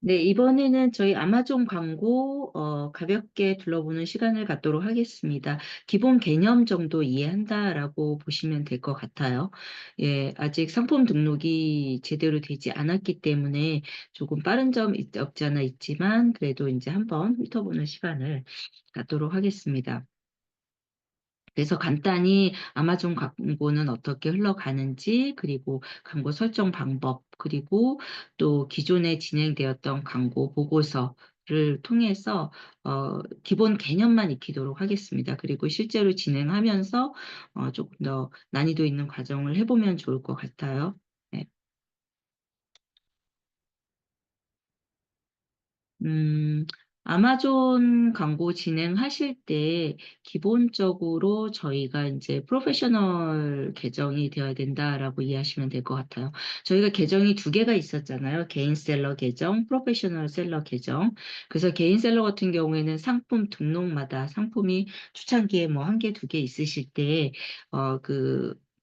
네, 이번에는 저희 아마존 광고 가볍게 둘러보는 시간을 갖도록 하겠습니다. 기본 개념 정도 이해한다라고 보시면 될 것 같아요. 예, 아직 상품 등록이 제대로 되지 않았기 때문에 조금 빠른 점 없지 않아 있지만 그래도 이제 한번 훑어보는 시간을 갖도록 하겠습니다. 그래서 간단히 아마존 광고는 어떻게 흘러가는지, 그리고 광고 설정 방법, 그리고 또 기존에 진행되었던 광고 보고서를 통해서 기본 개념만 익히도록 하겠습니다. 그리고 실제로 진행하면서 조금 더 난이도 있는 과정을 해보면 좋을 것 같아요. 네. 음, 아마존 광고 진행하실 때 기본적으로 저희가 이제 프로페셔널 계정이 되어야 된다라고 이해하시면 될 것 같아요. 저희가 계정이 두 개가 있었잖아요. 개인 셀러 계정, 프로페셔널 셀러 계정. 그래서 개인 셀러 같은 경우에는 상품 등록마다 상품이 초창기에 뭐 한 개, 두 개 있으실 때,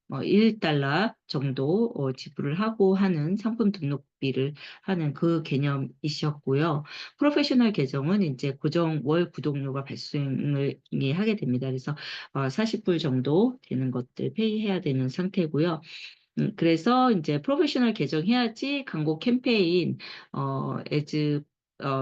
$1 정도 지불을 하고 하는 상품 등록비를 하는 그 개념이셨고요. 프로페셔널 계정은 이제 고정 월 구독료가 발생을 하게 됩니다. 그래서 40불 정도 되는 것들 페이해야 되는 상태고요. 그래서 이제 프로페셔널 계정해야지 광고 캠페인 에즈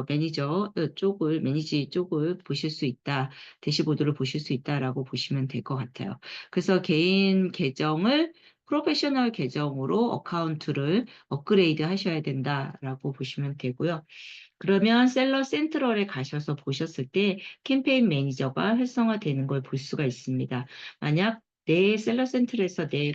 매니저 쪽을 매니지 쪽을 보실 수 있다. 대시보드를 보실 수 있다라고 보시면 될 것 같아요. 그래서 개인 계정을 프로페셔널 계정으로 어카운트를 업그레이드 하셔야 된다라고 보시면 되고요. 그러면 셀러 센트럴에 가셔서 보셨을 때 캠페인 매니저가 활성화되는 걸 볼 수가 있습니다. 만약 내 셀러 센트럴에서 내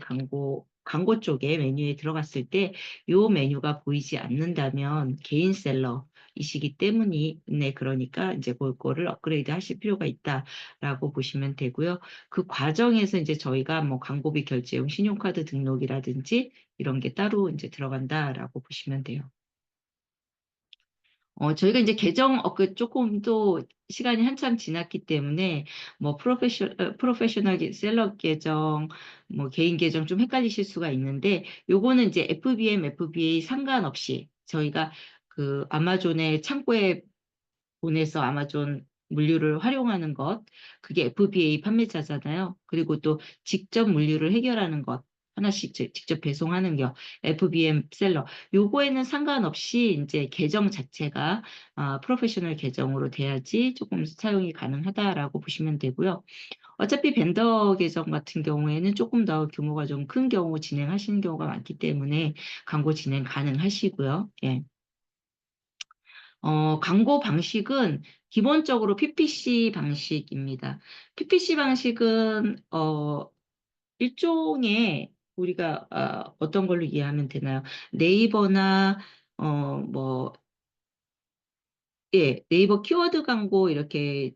광고 쪽에 메뉴에 들어갔을 때 이 메뉴가 보이지 않는다면 개인 셀러이시기 때문이네. 그러니까 이제 그거를 업그레이드 하실 필요가 있다라고 보시면 되고요. 그 과정에서 이제 저희가 뭐 광고비 결제용 신용카드 등록이라든지 이런 게 따로 이제 들어간다라고 보시면 돼요. 저희가 이제 조금 또 시간이 한참 지났기 때문에, 뭐, 프로페셔널 셀러 계정, 뭐, 개인 계정 좀 헷갈리실 수가 있는데, 요거는 이제 FBM, FBA 상관없이 저희가 그 아마존의 창고에 보내서 아마존 물류를 활용하는 것, 그게 FBA 판매자잖아요. 그리고 또 직접 물류를 해결하는 것, 하나씩 직접 배송하는 게 FBM 셀러. 요거에는 상관없이 이제 계정 자체가 프로페셔널 계정으로 돼야지 조금 사용이 가능하다라고 보시면 되고요. 어차피 벤더 계정 같은 경우에는 조금 더 규모가 좀 큰 경우 진행하시는 경우가 많기 때문에 광고 진행 가능하시고요. 예. 광고 방식은 기본적으로 PPC 방식입니다. PPC 방식은, 일종의 우리가, 어떤 걸로 이해하면 되나요? 네이버나, 뭐, 예, 네이버 키워드 광고 이렇게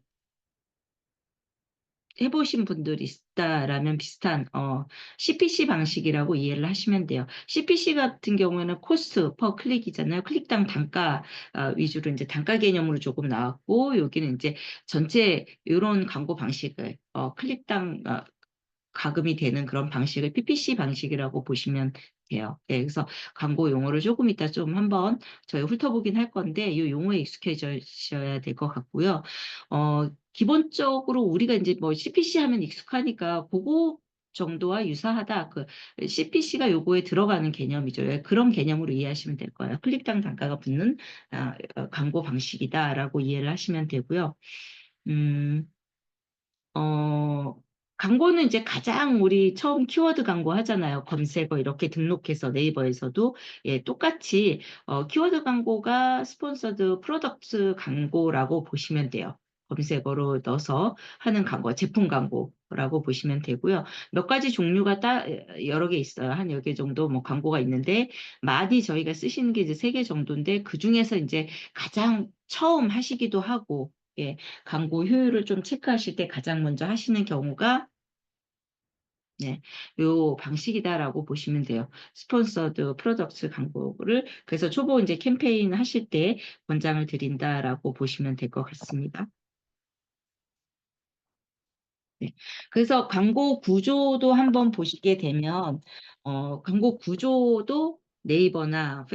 해보신 분들이 있다라면 비슷한 CPC 방식이라고 이해를 하시면 돼요. CPC 같은 경우에는 코스트 퍼 클릭이잖아요. 클릭당 단가 위주로 이제 단가 개념으로 조금 나왔고 여기는 이제 전체 이런 광고 방식을 클릭당 가금이 되는 그런 방식을 PPC 방식이라고 보시면 돼요. 네, 그래서 광고 용어를 조금 이따 좀 한번 저희 훑어보긴 할 건데 이 용어에 익숙해지셔야 될 것 같고요. 기본적으로 우리가 이제 뭐 CPC 하면 익숙하니까 그거 정도와 유사하다. 그 CPC가 요거에 들어가는 개념이죠. 예, 그런 개념으로 이해하시면 될 거예요. 클릭당 단가가 붙는 광고 방식이다라고 이해를 하시면 되고요. 음, 어, 광고는 이제 가장 우리 처음 키워드 광고 하잖아요. 검색어 이렇게 등록해서 네이버에서도 예, 똑같이 키워드 광고가 스폰서드 프로덕트 광고라고 보시면 돼요. 검색어로 넣어서 하는 광고, 제품 광고라고 보시면 되고요. 몇 가지 종류가 여러 개 있어요. 한 10개 정도 뭐 광고가 있는데 많이 저희가 쓰시는 게 이제 3개 정도인데 그중에서 이제 가장 처음 하시기도 하고 예, 광고 효율을 좀 체크하실 때 가장 먼저 하시는 경우가 네, 요 방식이다라고 보시면 돼요. 스폰서드 프로덕트 광고를 그래서 초보 이제 캠페인 하실 때 권장을 드린다라고 보시면 될 것 같습니다. 네. 그래서 광고 구조도 한번 보시게 되면 광고 구조도 네이버나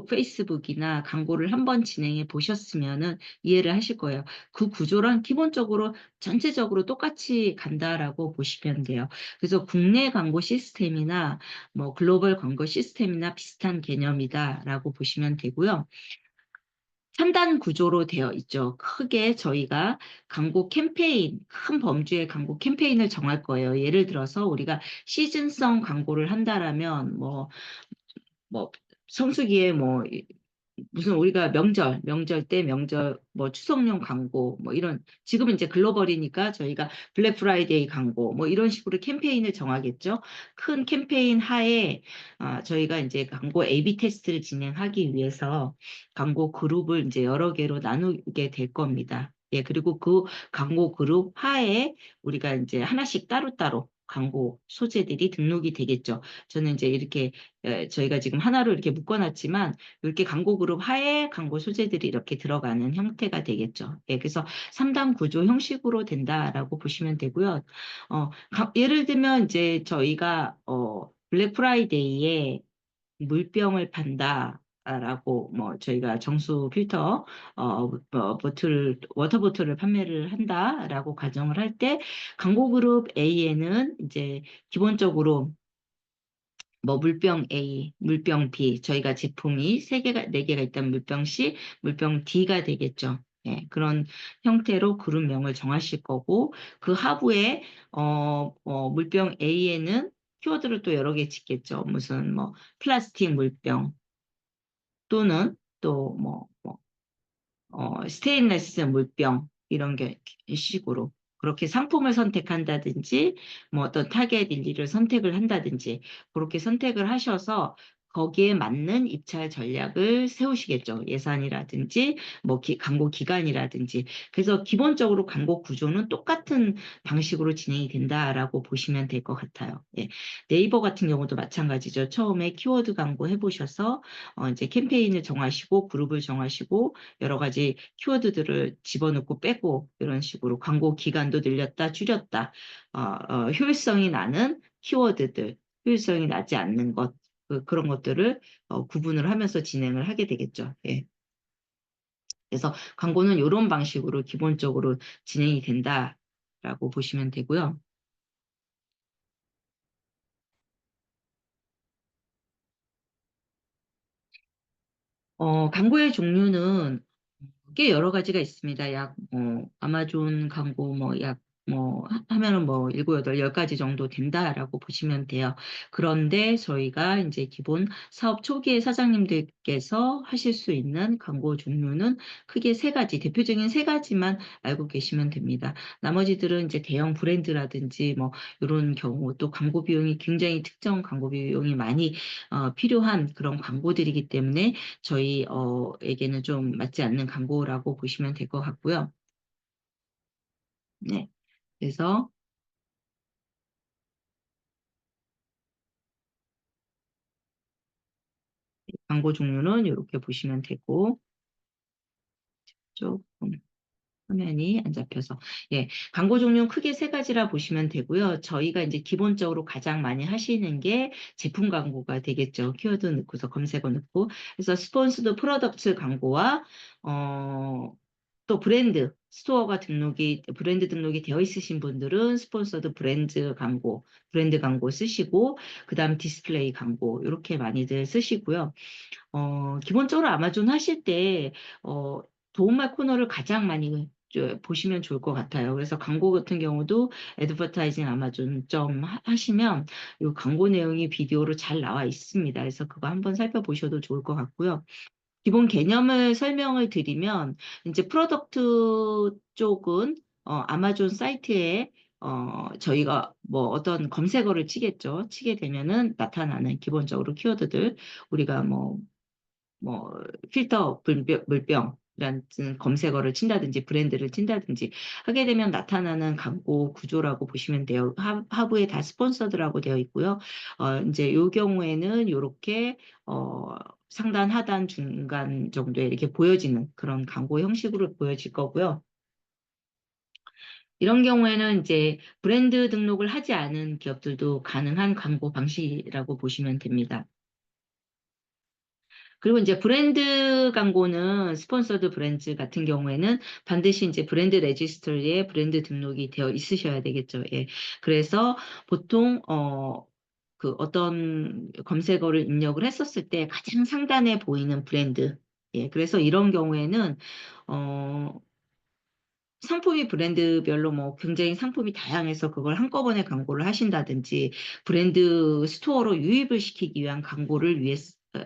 페이스북이나 광고를 한번 진행해 보셨으면은 이해를 하실 거예요. 그 구조랑 기본적으로 전체적으로 똑같이 간다라고 보시면 돼요. 그래서 국내 광고 시스템이나 뭐 글로벌 광고 시스템이나 비슷한 개념이다라고 보시면 되고요. 3단 구조로 되어 있죠. 크게 저희가 광고 캠페인, 큰 범주의 광고 캠페인을 정할 거예요. 예를 들어서 우리가 시즌성 광고를 한다라면 뭐 성수기에 무슨 우리가 명절 때 명절 뭐 추석용 광고 뭐 이런 지금은 이제 글로벌이니까 저희가 블랙 프라이데이 광고 뭐 이런 식으로 캠페인을 정하겠죠. 큰 캠페인 하에 저희가 이제 광고 A/B 테스트를 진행하기 위해서 광고 그룹을 이제 여러 개로 나누게 될 겁니다. 예, 그리고 그 광고 그룹 하에 우리가 이제 하나씩 따로따로 광고 소재들이 등록이 되겠죠. 저는 이제 이렇게 저희가 지금 하나로 이렇게 묶어놨지만 이렇게 광고 그룹 하에 광고 소재들이 이렇게 들어가는 형태가 되겠죠. 예, 그래서 3단 구조 형식으로 된다라고 보시면 되고요. 예를 들면 이제 저희가 블랙 프라이데이에 물병을 판다라고 뭐 저희가 정수 필터 워터 보틀을 판매를 한다라고 가정을 할 때 광고 그룹 A에는 이제 기본적으로 뭐 물병 A, 물병 B, 저희가 제품이 네 개가 있다면 물병 C, 물병 D가 되겠죠. 예, 그런 형태로 그룹명을 정하실 거고, 그 하부에, 물병 A에는 키워드를 또 여러 개 짓겠죠. 무슨 플라스틱 물병 또는 스테인레스 물병 이런 게 식으로 그렇게 상품을 선택한다든지 뭐 어떤 타겟 일리를 선택을 한다든지 그렇게 선택을 하셔서 거기에 맞는 입찰 전략을 세우시겠죠. 예산이라든지 광고 기간이라든지. 그래서 기본적으로 광고 구조는 똑같은 방식으로 진행이 된다라고 보시면 될 것 같아요. 예. 네이버 같은 경우도 마찬가지죠. 처음에 키워드 광고 해보셔서 이제 캠페인을 정하시고 그룹을 정하시고 여러 가지 키워드들을 집어넣고 빼고 이런 식으로 광고 기간도 늘렸다, 줄였다, 효율성이 나는 키워드들, 효율성이 나지 않는 것, 그런 것들을 구분을 하면서 진행을 하게 되겠죠. 예. 그래서 광고는 이런 방식으로 기본적으로 진행이 된다라고 보시면 되고요. 광고의 종류는 꽤 여러 가지가 있습니다. 아마존 광고 하면은 일곱, 여덟, 열 가지 정도 된다라고 보시면 돼요. 그런데 저희가 이제 기본 사업 초기에 사장님들께서 하실 수 있는 광고 종류는 크게 세 가지, 대표적인 세 가지만 알고 계시면 됩니다. 나머지들은 이제 대형 브랜드라든지 이런 경우 또 광고 비용이 굉장히 특정 광고 비용이 많이 필요한 그런 광고들이기 때문에 에게는 좀 맞지 않는 광고라고 보시면 될 것 같고요. 네. 그래서 광고 종류는 이렇게 보시면 되고, 조금 화면이 안 잡혀서. 예. 광고 종류는 크게 세 가지라 보시면 되고요. 저희가 이제 기본적으로 가장 많이 하시는 게 제품 광고가 되겠죠. 키워드 넣고서 검색어 넣고. 그래서 스폰스드 프로덕트 광고와, 또 브랜드 등록이 되어 있으신 분들은 스폰서드 브랜드 광고 쓰시고, 그 다음 디스플레이 광고, 이렇게 많이들 쓰시고요. 기본적으로 아마존 하실 때, 도움말 코너를 가장 많이 보시면 좋을 것 같아요. 그래서 광고 같은 경우도 애드버타이징 아마존 점 하시면 이 광고 내용이 비디오로 잘 나와 있습니다. 그래서 그거 한번 살펴보셔도 좋을 것 같고요. 기본 개념을 설명을 드리면 이제 프로덕트 쪽은 아마존 사이트에 저희가 어떤 검색어를 치게 되면은 나타나는 기본적으로 키워드들 우리가 필터 물병이라는 검색어를 친다든지 브랜드를 친다든지 하게 되면 나타나는 광고 구조라고 보시면 돼요. 하부에 다 스폰서드라고 되어 있고요. 이제 요 경우에는 요렇게 상단, 하단, 중간 정도에 이렇게 보여지는 그런 광고 형식으로 보여질 거고요. 이런 경우에는 이제 브랜드 등록을 하지 않은 기업들도 가능한 광고 방식이라고 보시면 됩니다. 그리고 이제 브랜드 광고는 스폰서드 브랜드 같은 경우에는 반드시 이제 브랜드 레지스터리에 브랜드 등록이 되어 있으셔야 되겠죠. 예. 그래서 보통 그 어떤 검색어를 입력을 했었을 때 가장 상단에 보이는 브랜드. 예. 그래서 이런 경우에는 어 상품이 브랜드별로 뭐 굉장히 상품이 다양해서 그걸 한꺼번에 광고를 하신다든지 브랜드 스토어로 유입을 시키기 위한 광고를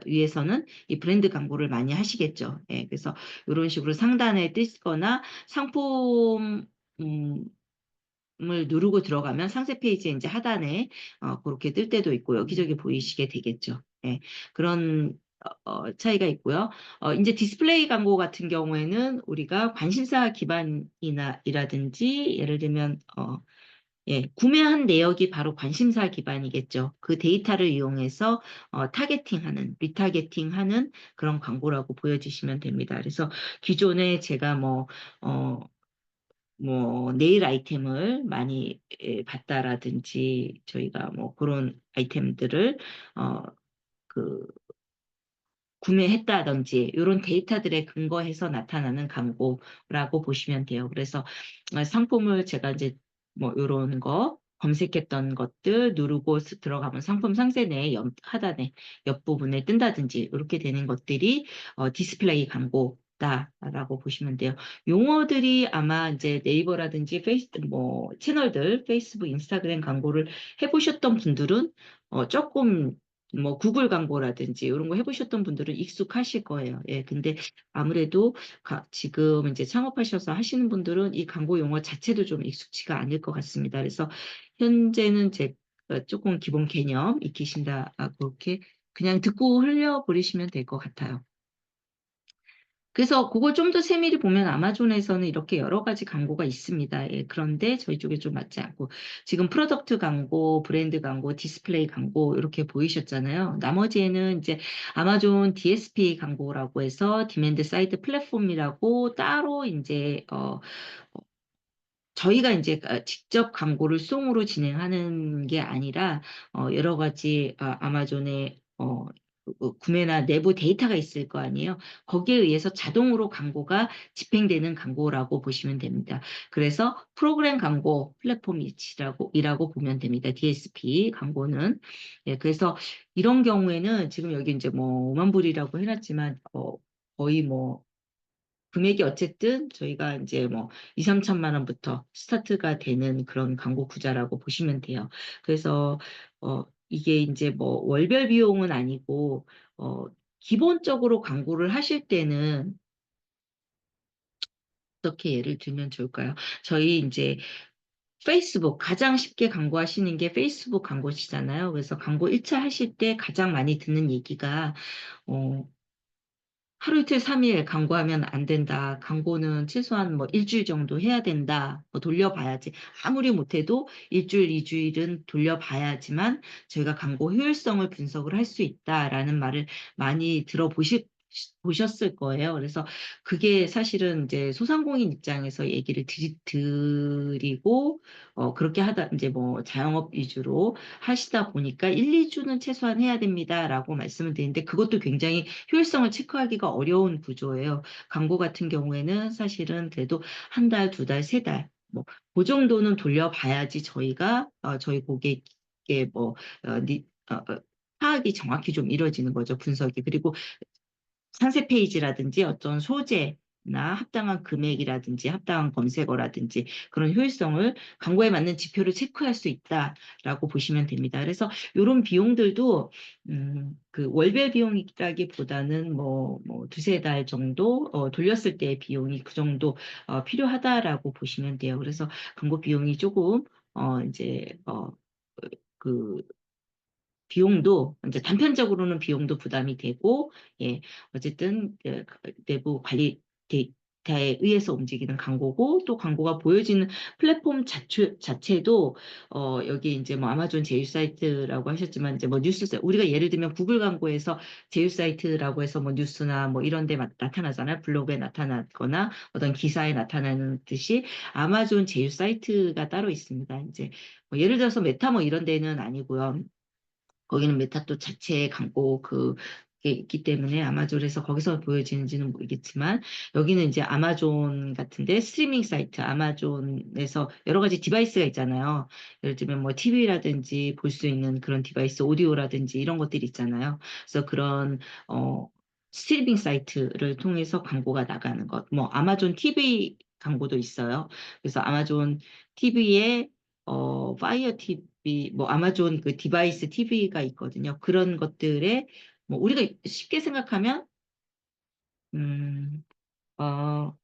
위해서는 이 브랜드 광고를 많이 하시겠죠. 예, 그래서 이런 식으로 상단에 뜨거나 상품 음, 을 누르고 들어가면 상세 페이지에 이제 하단에 그렇게 뜰 때도 있고 여기저기 보이시게 되겠죠. 예, 그런 차이가 있고요. 이제 디스플레이 광고 같은 경우에는 우리가 관심사 기반이나 이라든지 예를 들면 예, 구매한 내역이 바로 관심사 기반이겠죠. 그 데이터를 이용해서 타겟팅하는, 리타겟팅하는 그런 광고라고 보여주시면 됩니다. 그래서 기존에 제가 뭐 네일 아이템을 많이 봤다라든지 저희가 뭐 그런 아이템들을 어, 그 구매했다든지 이런 데이터들에 근거해서 나타나는 광고라고 보시면 돼요. 그래서 상품을 제가 이제 뭐 이런 거 검색했던 것들 누르고 들어가면 상품 상세 내에 하단에 옆부분에 뜬다든지 이렇게 되는 것들이 디스플레이 광고다라고 보시면 돼요. 용어들이 아마 이제 네이버라든지 뭐 채널들 페이스북, 인스타그램 광고를 해보셨던 분들은 조금 뭐 구글 광고라든지 이런 거 해보셨던 분들은 익숙하실 거예요. 예, 근데 아무래도 지금 이제 창업하셔서 하시는 분들은 이 광고 용어 자체도 좀 익숙치가 않을 것 같습니다. 그래서 현재는 조금 기본 개념 익히신다, 그렇게 그냥 듣고 흘려버리시면 될 것 같아요. 그래서 그걸 좀 더 세밀히 보면 아마존에서는 이렇게 여러 가지 광고가 있습니다. 예, 그런데 저희 쪽에 좀 맞지 않고 지금 프로덕트 광고, 브랜드 광고, 디스플레이 광고 이렇게 보이셨잖아요. 나머지에는 이제 아마존 DSP 광고라고 해서 디맨드 사이드 플랫폼이라고 따로 이제 저희가 이제 직접 광고를 송으로 진행하는 게 아니라 여러 가지 아마존의 구매나 내부 데이터가 있을 거 아니에요. 거기에 의해서 자동으로 광고가 집행되는 광고라고 보시면 됩니다. 그래서 프로그램 광고 플랫폼이라고 보면 됩니다. DSP 광고는. 예, 그래서 이런 경우에는 지금 여기 이제 뭐 5만 불이라고 해놨지만 거의 뭐 금액이 어쨌든 저희가 이제 뭐 2, 3천만 원부터 스타트가 되는 그런 광고 구자라고 보시면 돼요. 그래서 이게 이제 뭐 월별 비용은 아니고 기본적으로 광고를 하실 때는 어떻게 예를 들면 좋을까요? 저희 이제 페이스북 가장 쉽게 광고하시는 게 페이스북 광고시잖아요. 그래서 광고 1차 하실 때 가장 많이 듣는 얘기가 어, 하루 이틀 3일 광고하면 안 된다. 광고는 최소한 뭐 일주일 정도 해야 된다. 뭐 돌려봐야지. 아무리 못해도 일주일, 2주일은 돌려봐야지만 저희가 광고 효율성을 분석을 할 수 있다라는 말을 많이 보셨을 거예요. 그래서 그게 사실은 이제 소상공인 입장에서 얘기를 드리고, 그렇게 하다, 이제 뭐 자영업 위주로 하시다 보니까 1, 2주는 최소한 해야 됩니다라고 말씀을 드리는데 그것도 굉장히 효율성을 체크하기가 어려운 구조예요. 광고 같은 경우에는 사실은 그래도 한 달, 두 달, 세 달, 뭐, 그 정도는 돌려봐야지 저희가, 저희 고객의 뭐, 파악이 정확히 좀 이루어지는 거죠, 분석이. 그리고 상세 페이지라든지 어떤 소재나 합당한 금액이라든지 합당한 검색어라든지 그런 효율성을 광고에 맞는 지표를 체크할 수 있다라고 보시면 됩니다. 그래서 이런 비용들도 그 월별 비용이라기보다는 뭐 두세 달 정도 돌렸을 때의 비용이 그 정도 필요하다라고 보시면 돼요. 그래서 광고 비용이 조금 이제 그 비용도 이제 단편적으로는 비용도 부담이 되고 예 어쨌든 내부 관리 데이터에 의해서 움직이는 광고고 또 광고가 보여지는 플랫폼 자체도 여기 이제 뭐 아마존 제휴 사이트라고 하셨지만 이제 뭐 뉴스 우리가 예를 들면 구글 광고에서 제휴 사이트라고 해서 뭐 뉴스나 뭐 이런 데 나타나잖아요. 블로그에 나타나거나 어떤 기사에 나타나는 듯이 아마존 제휴 사이트가 따로 있습니다. 이제 뭐 예를 들어서 메타 뭐 이런 데는 아니고요. 거기는 메타또 자체의 광고 게 있기 때문에 아마존에서 거기서 보여지는지는 모르겠지만 여기는 이제 아마존 같은데 스트리밍 사이트 아마존에서 여러 가지 디바이스가 있잖아요. 예를 들면 뭐 TV라든지 볼 수 있는 그런 디바이스, 오디오라든지 이런 것들이 있잖아요. 그래서 그런 어 스트리밍 사이트를 통해서 광고가 나가는 것, 뭐 아마존 TV 광고도 있어요. 그래서 아마존 TV에 파이어 TV, 뭐 아마존 그 디바이스 TV가 있거든요. 그런 것들에 뭐 우리가 쉽게 생각하면 음, 어,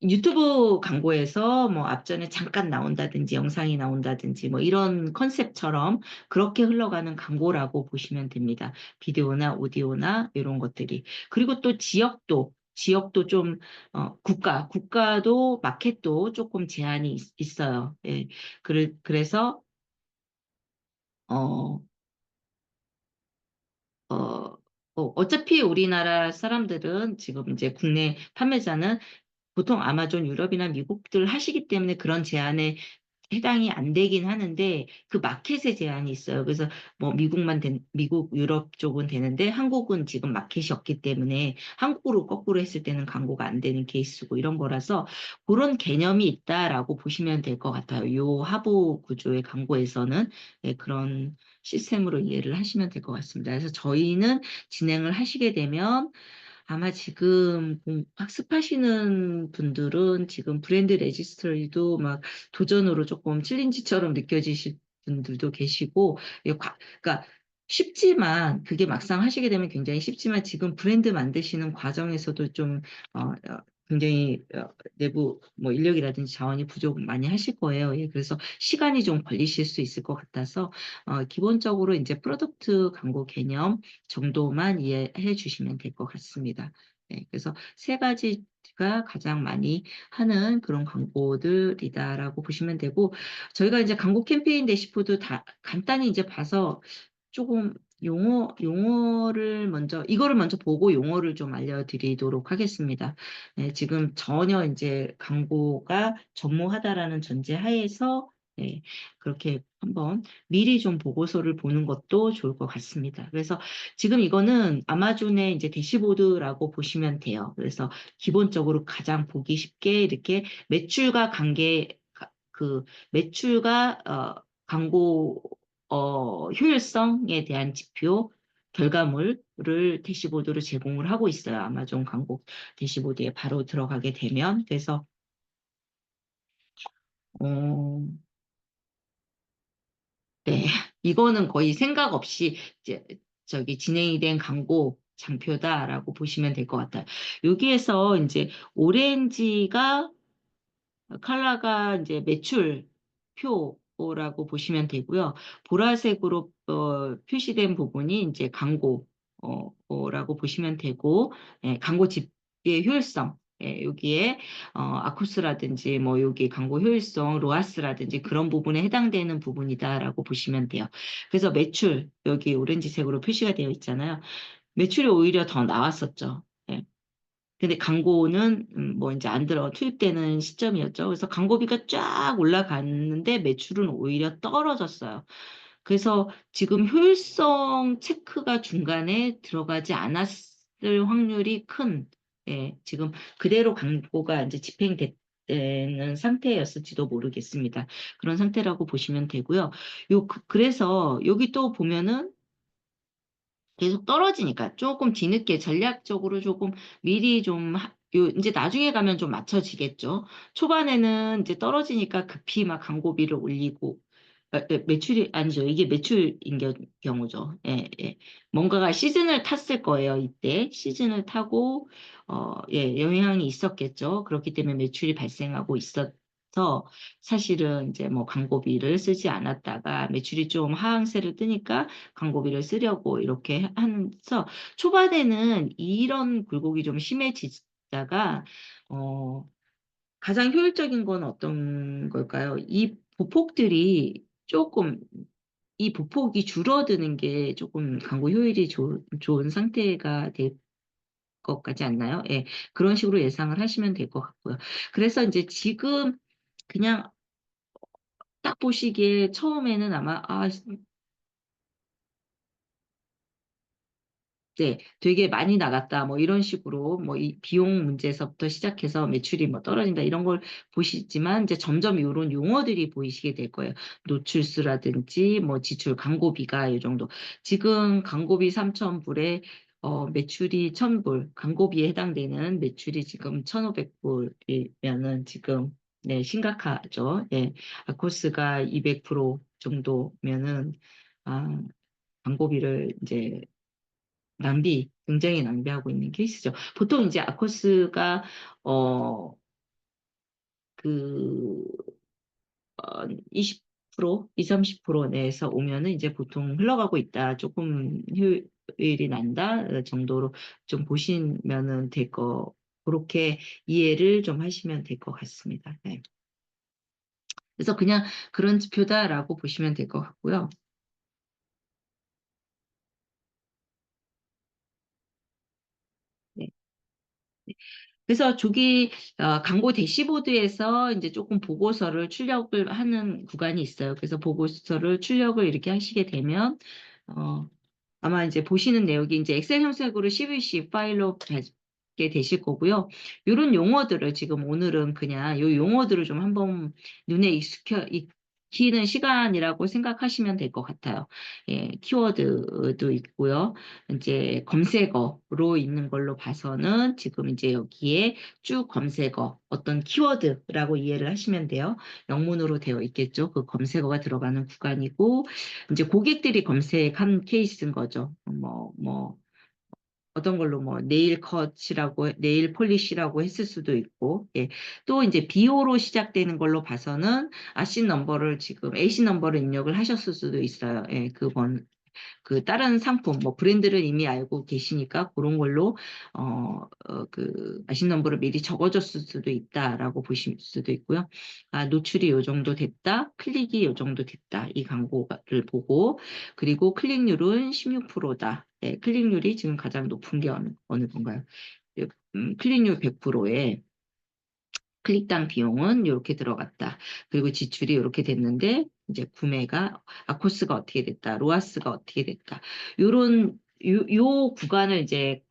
유튜브 광고에서 뭐 앞전에 잠깐 나온다든지 영상이 나온다든지 뭐 이런 컨셉처럼 그렇게 흘러가는 광고라고 보시면 됩니다. 비디오나 오디오나 이런 것들이. 그리고 또 지역도 좀, 국가도 마켓도 조금 제한이 있어요. 예. 그래서, 어, 어, 어차피 우리나라 사람들은 지금 이제 국내 판매자는 보통 아마존 유럽이나 미국들 하시기 때문에 그런 제한에 해당이 안 되긴 하는데 그 마켓에 제한이 있어요. 그래서 뭐 미국, 유럽 쪽은 되는데 한국은 지금 마켓이 없기 때문에 한국으로 거꾸로 했을 때는 광고가 안 되는 케이스고 이런 거라서 그런 개념이 있다라고 보시면 될 것 같아요. 요 하부 구조의 광고에서는 네, 그런 시스템으로 이해를 하시면 될 것 같습니다. 그래서 저희는 진행을 하시게 되면 아마 지금 학습하시는 분들은 지금 브랜드 레지스트리도 막 도전으로 조금 챌린지처럼 느껴지실 분들도 계시고, 그러니까 쉽지만, 그게 막상 하시게 되면 굉장히 쉽지만 지금 브랜드 만드시는 과정에서도 좀, 굉장히 내부 뭐 인력이라든지 자원이 부족 많이 하실 거예요. 예, 그래서 시간이 좀 걸리실 수 있을 것 같아서, 기본적으로 이제 프로덕트 광고 개념 정도만 이해해 주시면 될 것 같습니다. 네, 그래서 세 가지가 가장 많이 하는 그런 광고들이다라고 보시면 되고, 저희가 이제 광고 캠페인 대시보드 다 간단히 이제 봐서 조금 이거를 먼저 보고 용어를 좀 알려드리도록 하겠습니다. 네, 지금 전혀 이제 광고가 전무하다라는 전제 하에서 네, 그렇게 한번 미리 좀 보고서를 보는 것도 좋을 것 같습니다. 그래서 지금 이거는 아마존의 이제 대시보드라고 보시면 돼요. 그래서 기본적으로 가장 보기 쉽게 이렇게 매출과 매출과 광고 효율성에 대한 지표, 결과물을 대시보드로 제공을 하고 있어요. 아마존 광고 대시보드에 바로 들어가게 되면. 그래서, 어, 네. 이거는 거의 생각 없이 이제 저기 진행이 된 광고 장표다라고 보시면 될 것 같아요. 여기에서 이제 오렌지가 컬러가 이제 매출표라고 보시면 되고요. 보라색으로 표시된 부분이 이제 광고라고 보시면 되고, 예, 광고 집의 효율성. 예, 여기에 아코스라든지 뭐 여기 광고 효율성, 로아스라든지 그런 부분에 해당되는 부분이다라고 보시면 돼요. 그래서 매출 여기 오렌지색으로 표시가 되어 있잖아요. 매출이 오히려 더 나왔었죠. 예. 근데 광고는 뭐 이제 안 들어 투입되는 시점이었죠. 그래서 광고비가 쫙 올라갔는데 매출은 오히려 떨어졌어요. 그래서 지금 효율성 체크가 중간에 들어가지 않았을 확률이 큰, 예, 지금 그대로 광고가 이제 집행되는 상태였을지도 모르겠습니다. 그런 상태라고 보시면 되고요. 그래서 여기 또 보면은 계속 떨어지니까 조금 뒤늦게 전략적으로 조금 미리 이제 나중에 가면 좀 맞춰지겠죠. 초반에는 이제 떨어지니까 급히 막 광고비를 올리고, 매출이, 아니죠. 이게 매출인 경우죠. 예, 예. 뭔가가 시즌을 탔을 거예요. 이때. 시즌을 타고, 예, 영향이 있었겠죠. 그렇기 때문에 매출이 발생하고 있어서 사실은 이제 뭐 광고비를 쓰지 않았다가 매출이 좀 하향세를 뜨니까 광고비를 쓰려고 이렇게 하면서 초반에는 이런 굴곡이 좀 심해지다가 어, 가장 효율적인 건 어떤 걸까요? 이 보폭이 줄어드는 게 조금 광고 효율이 좋은 상태가 될 것 같지 않나요? 예, 그런 식으로 예상을 하시면 될 것 같고요. 그래서 이제 지금 그냥 딱 보시기에 처음에는 아마 네, 되게 많이 나갔다, 뭐 이런 식으로 뭐 이 비용 문제에서부터 시작해서 매출이 뭐 떨어진다 이런 걸 보시지만 이제 점점 이런 용어들이 보이시게 될 거예요. 노출수라든지 뭐 지출 광고비가 이 정도. 지금 광고비 3,000불에 매출이 1,000불, 광고비에 해당되는 매출이 지금 1,500불이면은 지금 네, 심각하죠. 예. 아코스가 200% 정도면은 아, 광고비를 이제 굉장히 낭비하고 있는 케이스죠. 보통 이제 아코스가, 어, 그, 20%, 20, 30% 내에서 오면은 이제 보통 흘러가고 있다. 조금 효율이 난다 정도로 좀 보시면은 그렇게 이해를 좀 하시면 될 것 같습니다. 네. 그래서 그냥 그런 지표다라고 보시면 될 것 같고요. 네. 그래서 광고 대시보드에서 이제 조금 보고서를 출력을 하는 구간이 있어요. 그래서 보고서를 출력을 이렇게 하시게 되면, 어, 아마 이제 보시는 내용이 이제 엑셀 형식으로 CVC 파일로 받게 되실 거고요. 이런 용어들을 지금 오늘은 그냥 이 용어들을 좀 한번 눈에 익히는 시간이라고 생각하시면 될 것 같아요. 예, 키워드도 있고요. 이제 검색어로 있는 걸로 봐서는 지금 이제 여기에 쭉 검색어, 어떤 키워드라고 이해를 하시면 돼요. 영문으로 되어 있겠죠. 그 검색어가 들어가는 구간이고, 이제 고객들이 검색한 케이스인 거죠. 어떤 걸로 뭐 네일 폴리시라고 했을 수도 있고, 예. 또 이제 BO로 시작되는 걸로 봐서는 AC 넘버를 입력을 하셨을 수도 있어요. 예, 다른 상품, 뭐 브랜드를 이미 알고 계시니까 그런 걸로 아신 넘버를 미리 적어줬을 수도 있다라고 보실 수도 있고요. 아, 노출이 요 정도 됐다, 클릭이 요 정도 됐다, 이 광고를 보고, 그리고 클릭률은 16%다. 네, 클릭률이 지금 가장 높은 게 어느 건가요? 클릭률 100%에 클릭당 비용은 이렇게 들어갔다. 그리고 지출이 이렇게 됐는데 이제 아코스가 어떻게 됐다. 로아스가 어떻게 됐다. 요 구간을 이제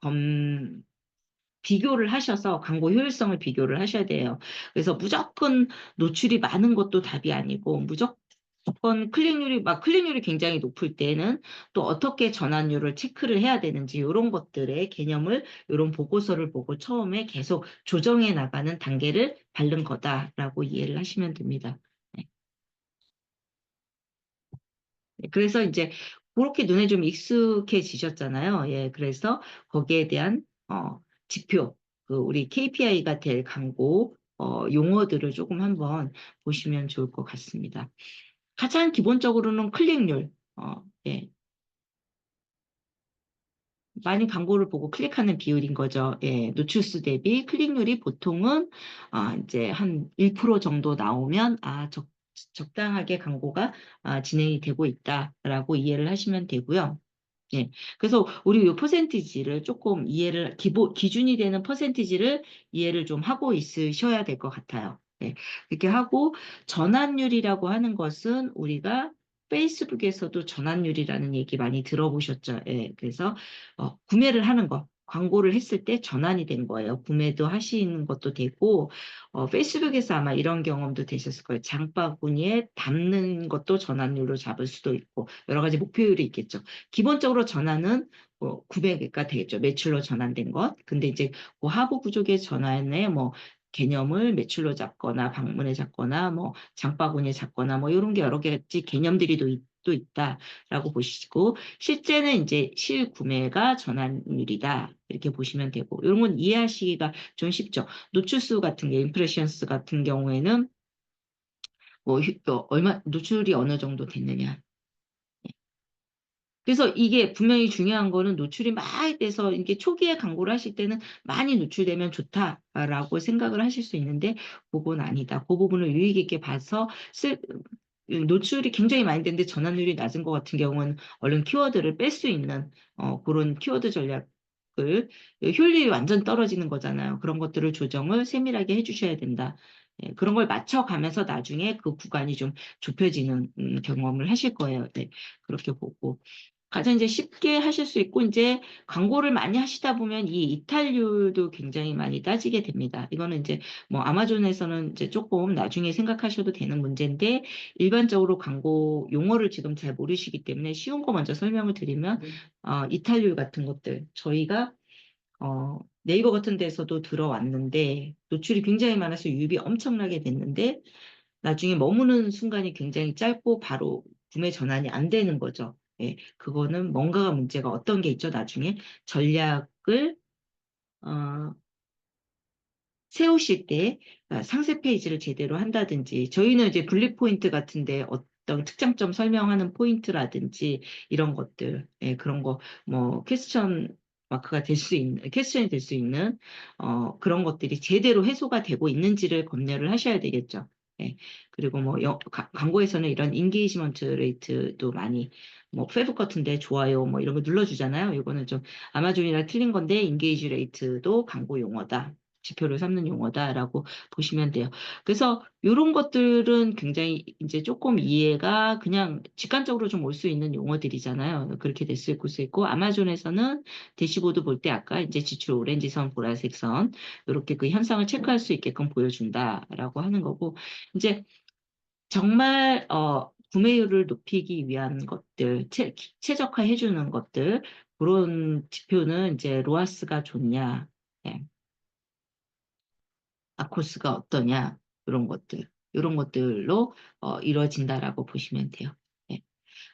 비교를 하셔서 광고 효율성을 비교를 하셔야 돼요. 그래서 무조건 노출이 많은 것도 답이 아니고 무조건 클릭률이 굉장히 높을 때는 또 어떻게 전환율을 체크를 해야 되는지 이런 것들의 개념을 이런 보고서를 보고 처음에 계속 조정해 나가는 단계를 밟는 거다라고 이해를 하시면 됩니다. 네. 네, 그래서 이제 그렇게 눈에 좀 익숙해지셨잖아요. 예, 그래서 거기에 대한 지표, 우리 KPI가 될 광고 용어들을 조금 한번 보시면 좋을 것 같습니다. 가장 기본적으로는 클릭률, 예, 많이 광고를 보고 클릭하는 비율인 거죠. 예, 노출수 대비 클릭률이 보통은 이제 한 1% 정도 나오면 적당하게 광고가 진행이 되고 있다라고 이해를 하시면 되고요. 예. 그래서 우리 이 퍼센티지를 조금 기준이 되는 퍼센티지를 이해를 좀 하고 있으셔야 될 것 같아요. 예. 이렇게 하고 전환율이라고 하는 것은 우리가 페이스북에서도 전환율이라는 얘기 많이 들어보셨죠? 예. 그래서 구매를 하는 거. 광고를 했을 때 전환이 된 거예요. 구매도 하시는 것도 되고, 페이스북에서 아마 이런 경험도 되셨을 거예요. 장바구니에 담는 것도 전환율로 잡을 수도 있고, 여러 가지 목표율이 있겠죠. 기본적으로 전환은 900가 되겠죠. 매출로 전환된 것. 근데 이제 그 하부 부족의 전환에 뭐 개념을 매출로 잡거나 방문에 잡거나 뭐 장바구니에 잡거나 뭐 이런 게 여러 가지 개념들이 또 있다라고 보시고 실제는 이제 실구매가 전환율이다 이렇게 보시면 되고 이런 건 이해하시기가 좀 쉽죠. 노출수 같은 게 임프레션스 같은 경우에는 노출이 어느 정도 됐느냐 그래서 이게 분명히 중요한 거는 노출이 많이 돼서 이게 초기에 광고를 하실 때는 많이 노출되면 좋다라고 생각을 하실 수 있는데 그건 아니다. 그 부분을 유의 깊게 봐서 노출이 굉장히 많이 되는데 전환율이 낮은 것 같은 경우는 얼른 키워드를 뺄 수 있는 그런 키워드 전략을 효율이 완전 떨어지는 거잖아요. 그런 것들을 조정을 세밀하게 해주셔야 된다. 예, 그런 걸 맞춰가면서 나중에 그 구간이 좀 좁혀지는 경험을 하실 거예요. 네, 그렇게 보고. 가장 이제 쉽게 하실 수 있고, 이제 광고를 많이 하시다 보면 이 이탈률도 굉장히 많이 따지게 됩니다. 이거는 이제 뭐 아마존에서는 이제 조금 나중에 생각하셔도 되는 문제인데, 일반적으로 광고 용어를 지금 잘 모르시기 때문에 쉬운 거 먼저 설명을 드리면, 이탈률 같은 것들, 저희가 네이버 같은 데서도 들어왔는데, 노출이 굉장히 많아서 유입이 엄청나게 됐는데, 나중에 머무는 순간이 굉장히 짧고 바로 구매 전환이 안 되는 거죠. 예, 그거는 뭔가가 문제가 어떤 게 있죠. 나중에 전략을 어, 세우실 때 상세 페이지를 제대로 한다든지, 저희는 이제 분리 포인트 같은데 어떤 특장점 설명하는 포인트라든지 이런 것들, 예, 그런 거 뭐 퀘스천 마크가 될 수 있는, 퀘스천이 될 수 있는 그런 것들이 제대로 해소가 되고 있는지를 검열을 하셔야 되겠죠. 예, 그리고 뭐 광고에서는 이런 인게이지먼트 레이트도 많이, 뭐 페북 같은데 좋아요 뭐 이런 거 눌러주잖아요. 이거는 좀 아마존이랑 틀린 건데, 인게이지 레이트도 광고 용어다, 지표를 삼는 용어다라고 보시면 돼요. 그래서 이런 것들은 굉장히 이제 조금 이해가 그냥 직관적으로 좀 올 수 있는 용어들이잖아요. 그렇게 될 수 있고, 아마존에서는 대시보드 볼 때 아까 이제 지출 오렌지 선, 보라색 선, 이렇게 그 현상을 체크할 수 있게끔 보여준다라고 하는 거고, 이제 정말 구매율을 높이기 위한 것들, 최적화해 주는 것들, 그런 지표는 이제 로아스가 좋냐, 예, 아코스가 어떠냐, 이런 것들로 이루어진다라고 보시면 돼요. 예.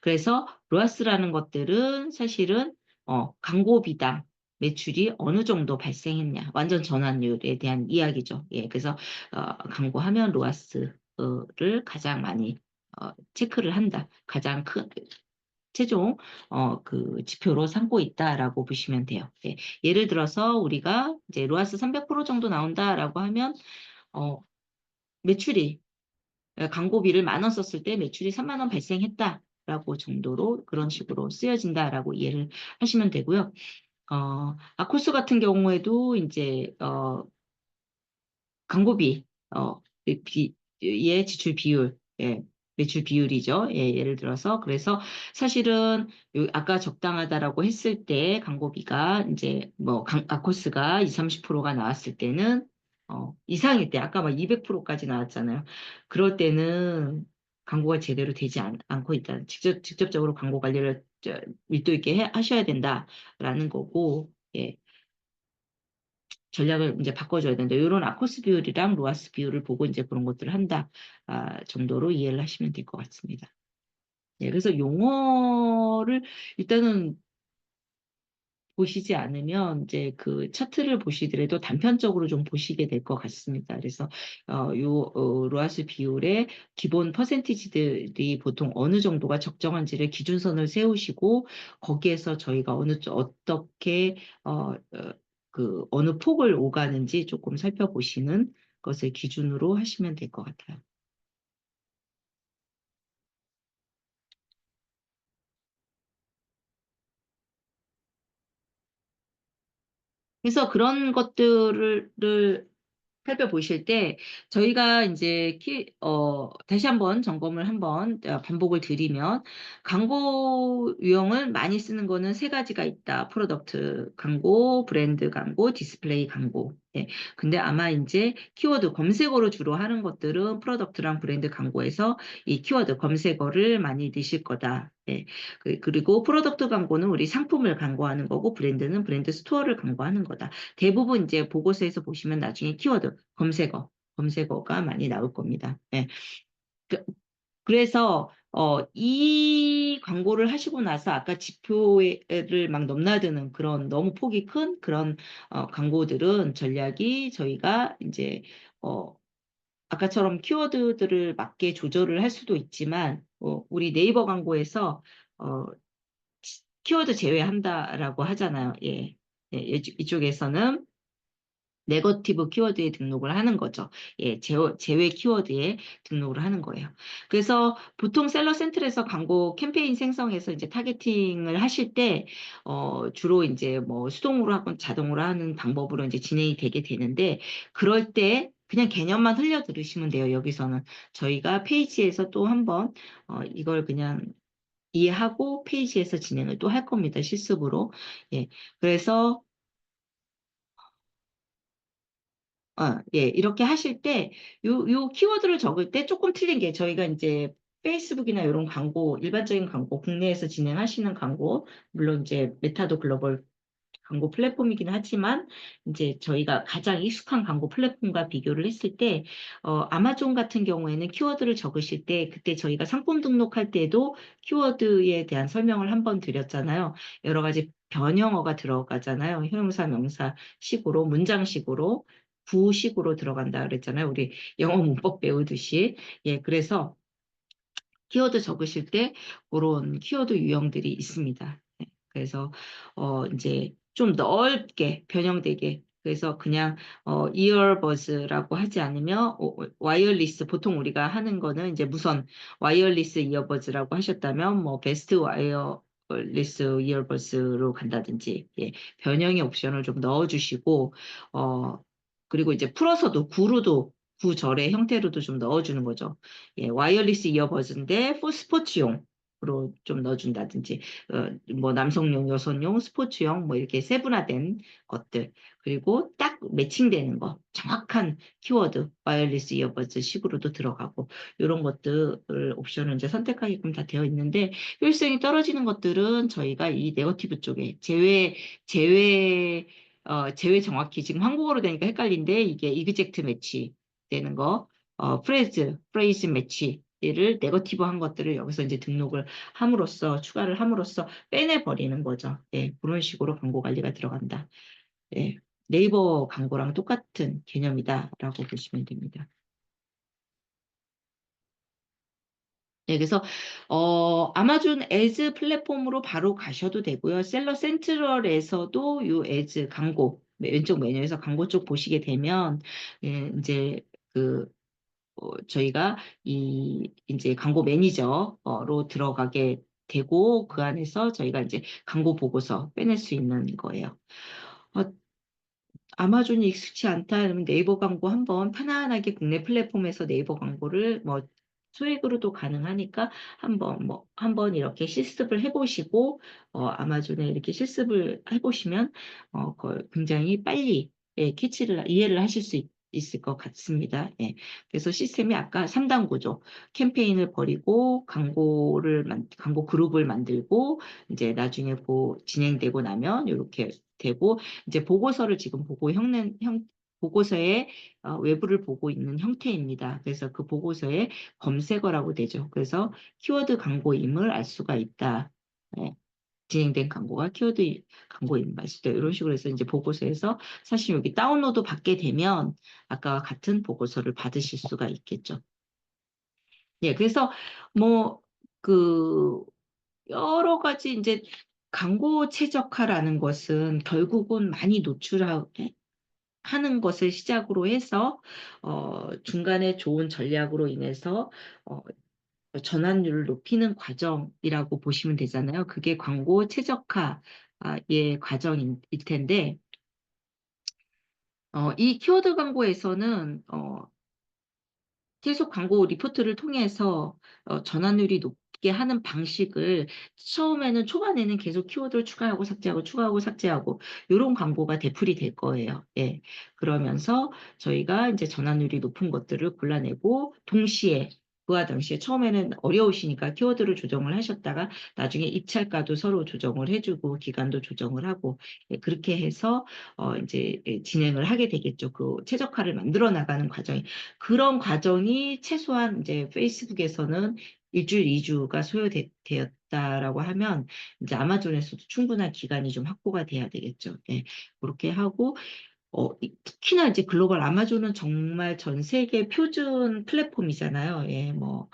그래서 로아스라는 것들은 사실은 광고비당 매출이 어느 정도 발생했냐, 완전 전환율에 대한 이야기죠. 예. 그래서 광고하면 로아스를 가장 많이 체크를 한다. 가장 큰 최종 그 지표로 삼고 있다라고 보시면 돼요. 예. 예를 들어서 우리가 이제 로아스 300% 정도 나온다라고 하면 어, 매출이, 광고비를 10,000원 썼을 때 매출이 30,000원 발생했다라고 정도로 그런 식으로 쓰여진다라고 이해를 하시면 되고요. 아코스 같은 경우에도 이제 광고비, 의 지출 비율, 예, 매출 비율이죠. 예, 예를 들어서, 그래서 사실은 아까 적당하다라고 했을 때 광고비가 이제 뭐 아코스가 20, 30%가 나왔을 때는 이상일 때, 아까 막 200%까지 나왔잖아요. 그럴 때는 광고가 제대로 되지 않고 있다. 직접적으로 광고 관리를 밀도 있게 하셔야 된다라는 거고, 예. 전략을 이제 바꿔줘야 된다. 이런 아코스 비율이랑 로아스 비율을 보고 이제 그런 것들을 한다, 정도로 이해를 하시면 될 것 같습니다. 예, 그래서 용어를 일단은 보시지 않으면 이제 그 차트를 보시더라도 단편적으로 좀 보시게 될 것 같습니다. 그래서 로아스 비율의 기본 퍼센티지들이 보통 어느 정도가 적정한지를 기준선을 세우시고, 거기에서 저희가 어떻게 그 어느 폭을 오가는지 조금 살펴보시는 것을 기준으로 하시면 될 것 같아요. 그래서 그런 것들을 살펴보실 때 저희가 이제 다시 한번 점검을 한번 반복을 드리면, 광고 유형을 많이 쓰는 거는 세 가지가 있다. 프로덕트 광고, 브랜드 광고, 디스플레이 광고. 예. 근데 아마 이제 키워드 검색어로 주로 하는 것들은 프로덕트랑 브랜드 광고에서 이 키워드 검색어를 많이 넣으실 거다. 예. 그리고 프로덕트 광고는 우리 상품을 광고하는 거고, 브랜드는 브랜드 스토어를 광고하는 거다. 대부분 이제 보고서에서 보시면 나중에 키워드 검색어가 많이 나올 겁니다. 예. 그, 그래서 이 광고를 하시고 나서 아까 지표를 막 넘나드는 그런 너무 폭이 큰 그런 광고들은 전략이 저희가 이제 어, 아까처럼 키워드들을 맞게 조절을 할 수도 있지만, 우리 네이버 광고에서 어, 키워드 제외한다라고 하잖아요. 예. 예, 이쪽에서는 네거티브 키워드에 등록을 하는 거죠. 예, 제외 키워드에 등록을 하는 거예요. 그래서 보통 셀러 센트럴에서 광고 캠페인 생성해서 이제 타겟팅을 하실 때, 주로 이제 뭐 수동으로 하건 자동으로 하는 방법으로 이제 진행이 되게 되는데, 그럴 때 그냥 개념만 흘려 들으시면 돼요. 여기서는 저희가 페이지에서 또 한번, 이걸 그냥 이해하고 페이지에서 진행을 또 할 겁니다. 실습으로. 예. 그래서 예, 이렇게 하실 때, 요 키워드를 적을 때 조금 틀린 게 저희가 이제 페이스북이나 이런 광고, 일반적인 광고, 국내에서 진행하시는 광고, 물론 이제 메타도 글로벌 광고 플랫폼이긴 하지만, 이제 저희가 가장 익숙한 광고 플랫폼과 비교를 했을 때, 아마존 같은 경우에는 키워드를 적으실 때, 그때 저희가 상품 등록할 때도 키워드에 대한 설명을 한번 드렸잖아요. 여러 가지 변형어가 들어가잖아요. 형용사, 명사 식으로, 문장식으로. 구식으로 들어간다 그랬잖아요. 우리 영어 문법 배우듯이. 예, 그래서 키워드 적으실 때 그런 키워드 유형들이 있습니다. 네, 그래서 이제 좀 넓게 변형되게 그래서 그냥 이어버즈라고 하지 않으면 와이어리스 보통 우리가 하는 거는 이제 무선 와이어리스 이어버즈라고 하셨다면 뭐 베스트 와이어리스 이어버즈로 간다든지 예, 변형의 옵션을 좀 넣어주시고 그리고 이제 풀어서도 구로도 구절의 형태로도 좀 넣어주는 거죠. 예, 와이어리스 이어버즈인데 스포츠용으로 좀 넣어준다든지 뭐 남성용, 여성용, 스포츠용 뭐 이렇게 세분화된 것들 그리고 딱 매칭되는 거 정확한 키워드 와이어리스 이어버즈 식으로도 들어가고 이런 것들을 옵션을 이제 선택하게끔 다 되어 있는데 효율성이 떨어지는 것들은 저희가 이 네거티브 쪽에 제외 정확히 지금 한국어로 되니까 헷갈린데 이게 이그젝트 매치 되는 거 프레이즈 매치를 네거티브 한 것들을 여기서 이제 등록을 함으로써, 추가를 함으로써 빼내버리는 거죠. 예, 그런 식으로 광고 관리가 들어간다. 예, 네이버 광고랑 똑같은 개념이다라고 보시면 됩니다. 네, 그래서 아마존 에즈 플랫폼으로 바로 가셔도 되고요. 셀러 센트럴에서도 요 에즈 광고 왼쪽 메뉴에서 광고 쪽 보시게 되면 예, 이제 그 저희가 이 이제 광고 매니저로 들어가게 되고 그 안에서 저희가 이제 광고 보고서 빼낼 수 있는 거예요. 어, 아마존이 익숙치 않다 그러면 네이버 광고 한번 편안하게 국내 플랫폼에서 네이버 광고를 뭐 소액으로도 가능하니까 한번 이렇게 실습을 해보시고 아마존에 이렇게 실습을 해보시면 굉장히 빨리 예, 캐치를 이해를 하실 수 있을 것 같습니다. 예. 그래서 시스템이 아까 3단 구조 캠페인을 벌이고 광고 그룹을 만들고 이제 나중에 진행되고 나면 이렇게 되고 이제 보고서를 지금 보고서에 외부를 보고 있는 형태입니다. 그래서 그 보고서에 검색어라고 되죠. 그래서 키워드 광고임을 알 수가 있다. 네, 진행된 광고가 키워드 광고임을 알 수도 있다. 이런 식으로 해서 이제 보고서에서 사실 여기 다운로드 받게 되면 아까와 같은 보고서를 받으실 수가 있겠죠. 예, 그래서 뭐 그 여러 가지 이제 광고 최적화라는 것은 결국은 많이 노출하고 하는 것을 시작으로 해서 중간에 좋은 전략으로 인해서 어, 전환율을 높이는 과정이라고 보시면 되잖아요. 그게 광고 최적화의 과정일 텐데 이 키워드 광고에서는 계속 광고 리포트를 통해서 전환율이 높게 하는 방식을 처음에는 초반에는 계속 키워드를 추가하고 삭제하고 추가하고 삭제하고 이런 광고가 되풀이 될 거예요. 예. 그러면서 저희가 이제 전환율이 높은 것들을 골라내고 동시에 그와 동시에 처음에는 어려우시니까 키워드를 조정을 하셨다가 나중에 입찰가도 서로 조정을 해주고 기간도 조정을 하고 예, 그렇게 해서 이제 진행을 하게 되겠죠. 그 최적화를 만들어 나가는 과정이 그런 과정이 최소한 이제 페이스북에서는 일주일, 2주가 소요되었다라고 하면 이제 아마존에서도 충분한 기간이 좀 확보가 돼야 되겠죠. 예, 그렇게 하고 특히나 이제 글로벌 아마존은 정말 전 세계 표준 플랫폼이잖아요. 예, 뭐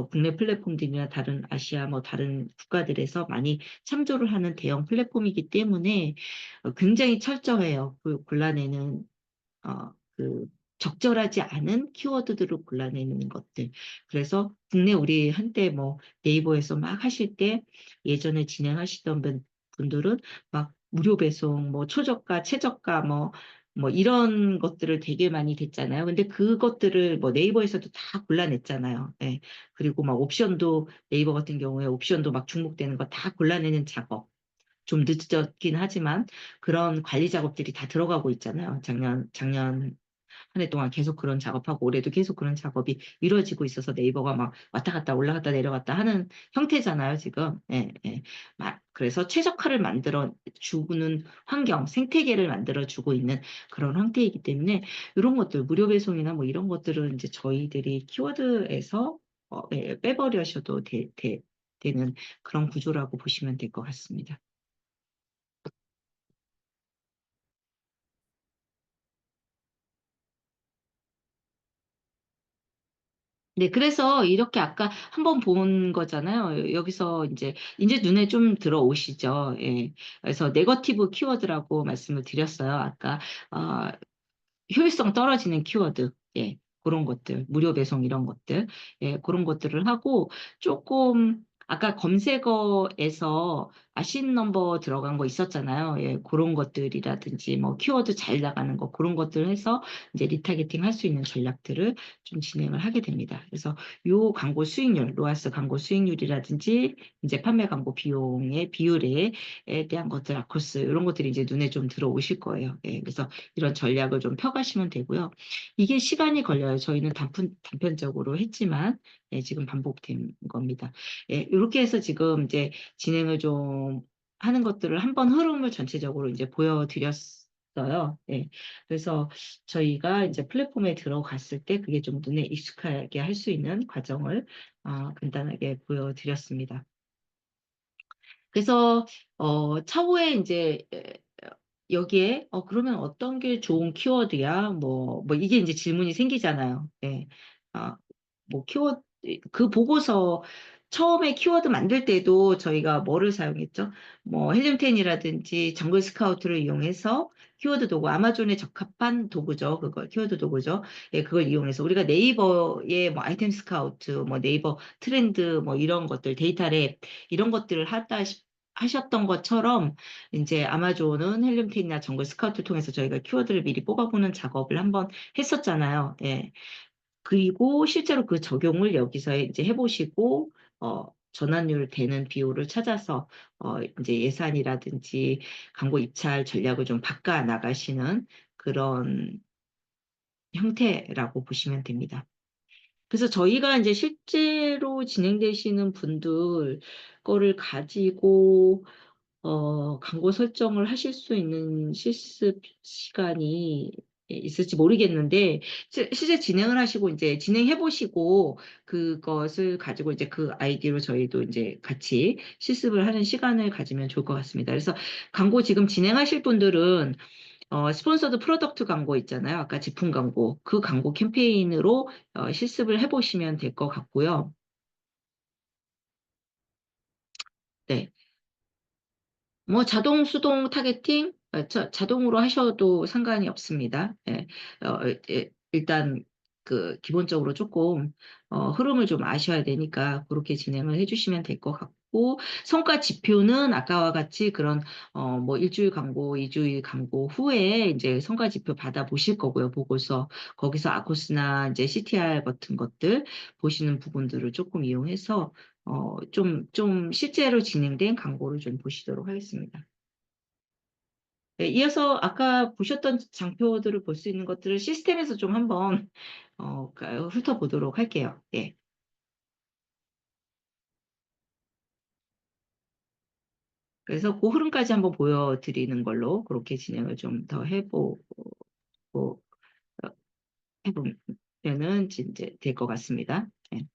국내 플랫폼들이나 다른 아시아 뭐 다른 국가들에서 많이 참조를 하는 대형 플랫폼이기 때문에 굉장히 철저해요. 그 골라내는 그 적절하지 않은 키워드들을 골라내는 것들. 그래서 국내 우리 한때 뭐 네이버에서 막 하실 때 예전에 진행하시던 분들은 막 무료 배송, 뭐 초저가, 최저가, 뭐 뭐 이런 것들을 되게 많이 됐잖아요. 근데 그것들을 뭐 네이버에서도 다 골라냈잖아요. 예. 그리고 막 옵션도 네이버 같은 경우에 옵션도 막 중복되는 거 다 골라내는 작업. 좀 늦었긴 하지만 그런 관리 작업들이 다 들어가고 있잖아요. 작년 한 해 동안 계속 그런 작업하고 올해도 계속 그런 작업이 이루어지고 있어서 네이버가 막 왔다 갔다 올라갔다 내려갔다 하는 형태잖아요, 지금. 예, 예. 그래서 최적화를 만들어 주는 환경, 생태계를 만들어 주고 있는 그런 형태이기 때문에 이런 것들, 무료 배송이나 뭐 이런 것들은 이제 저희들이 키워드에서 빼버려셔도 되는 그런 구조라고 보시면 될 것 같습니다. 네, 그래서 이렇게 아까 한번 본 거잖아요. 여기서 이제 눈에 좀 들어오시죠. 예. 그래서 네거티브 키워드라고 말씀을 드렸어요. 아까, 어, 효율성 떨어지는 키워드, 예, 그런 것들, 무료 배송 이런 것들, 예, 그런 것들을 하고 조금 아까 검색어에서 신 넘버 들어간 거 있었잖아요. 예, 그런 것들이라든지 뭐 키워드 잘 나가는 거 그런 것들 해서 이제 리타게팅 할 수 있는 전략들을 좀 진행을 하게 됩니다. 그래서 요 광고 수익률, 로아스 광고 수익률이라든지 이제 판매 광고 비용의 비율에 대한 것들, 아코스 이런 것들이 이제 눈에 좀 들어오실 거예요. 예, 그래서 이런 전략을 좀 펴가시면 되고요. 이게 시간이 걸려요. 저희는 단편적으로 했지만, 예, 지금 반복된 겁니다. 예, 이렇게 해서 지금 이제 진행을 좀 하는 것들을 한번 흐름을 전체적으로 이제 보여드렸어요. 예, 그래서 저희가 이제 플랫폼에 들어갔을 때 그게 좀 눈에 익숙하게 할 수 있는 과정을 간단하게 보여드렸습니다. 그래서 차후에 이제 여기에 그러면 어떤 게 좋은 키워드야? 뭐 이게 이제 질문이 생기잖아요. 예. 아, 뭐 키워드 그 보고서 처음에 키워드 만들 때도 저희가 뭐를 사용했죠? 뭐 헬륨10이라든지 정글 스카우트를 이용해서 키워드 도구, 아마존에 적합한 도구죠. 그거 키워드 도구죠. 예, 그걸 이용해서 우리가 네이버에 뭐 아이템 스카우트, 뭐 네이버 트렌드 뭐 이런 것들, 데이터 랩 이런 것들을 하셨던 것처럼 이제 아마존은 헬륨텐이나 정글 스카우트 통해서 저희가 키워드를 미리 뽑아보는 작업을 한번 했었잖아요. 예. 그리고 실제로 그 적용을 여기서 이제 해보시고, 전환율 되는 비율을 찾아서, 이제 예산이라든지 광고 입찰 전략을 좀 바꿔 나가시는 그런 형태라고 보시면 됩니다. 그래서 저희가 이제 실제로 진행되시는 분들 거를 가지고 광고 설정을 하실 수 있는 실습 시간이 있을지 모르겠는데, 실제 진행을 하시고, 이제 진행해 보시고, 그것을 가지고 이제 그 아이디로 저희도 이제 같이 실습을 하는 시간을 가지면 좋을 것 같습니다. 그래서 광고 지금 진행하실 분들은, 스폰서드 프로덕트 광고 있잖아요. 아까 제품 광고. 그 광고 캠페인으로 실습을 해 보시면 될 것 같고요. 네. 뭐 자동 수동 타겟팅 자동으로 하셔도 상관이 없습니다. 예. 일단 그 기본적으로 조금 흐름을 좀 아셔야 되니까 그렇게 진행을 해주시면 될 것 같고 성과 지표는 아까와 같이 그런 뭐 일주일 광고, 이주일 광고 후에 이제 성과 지표 받아 보실 거고요. 보고서 거기서 아코스나 이제 CTR 같은 것들 보시는 부분들을 조금 이용해서 좀 실제로 진행된 광고를 좀 보시도록 하겠습니다. 네, 이어서 아까 보셨던 장표들을 볼 수 있는 것들을 시스템에서 좀 한번 훑어보도록 할게요. 예. 그래서 그 흐름까지 한번 보여드리는 걸로 그렇게 진행을 좀 더 어, 해보면은 이제 될 것 같습니다. 예.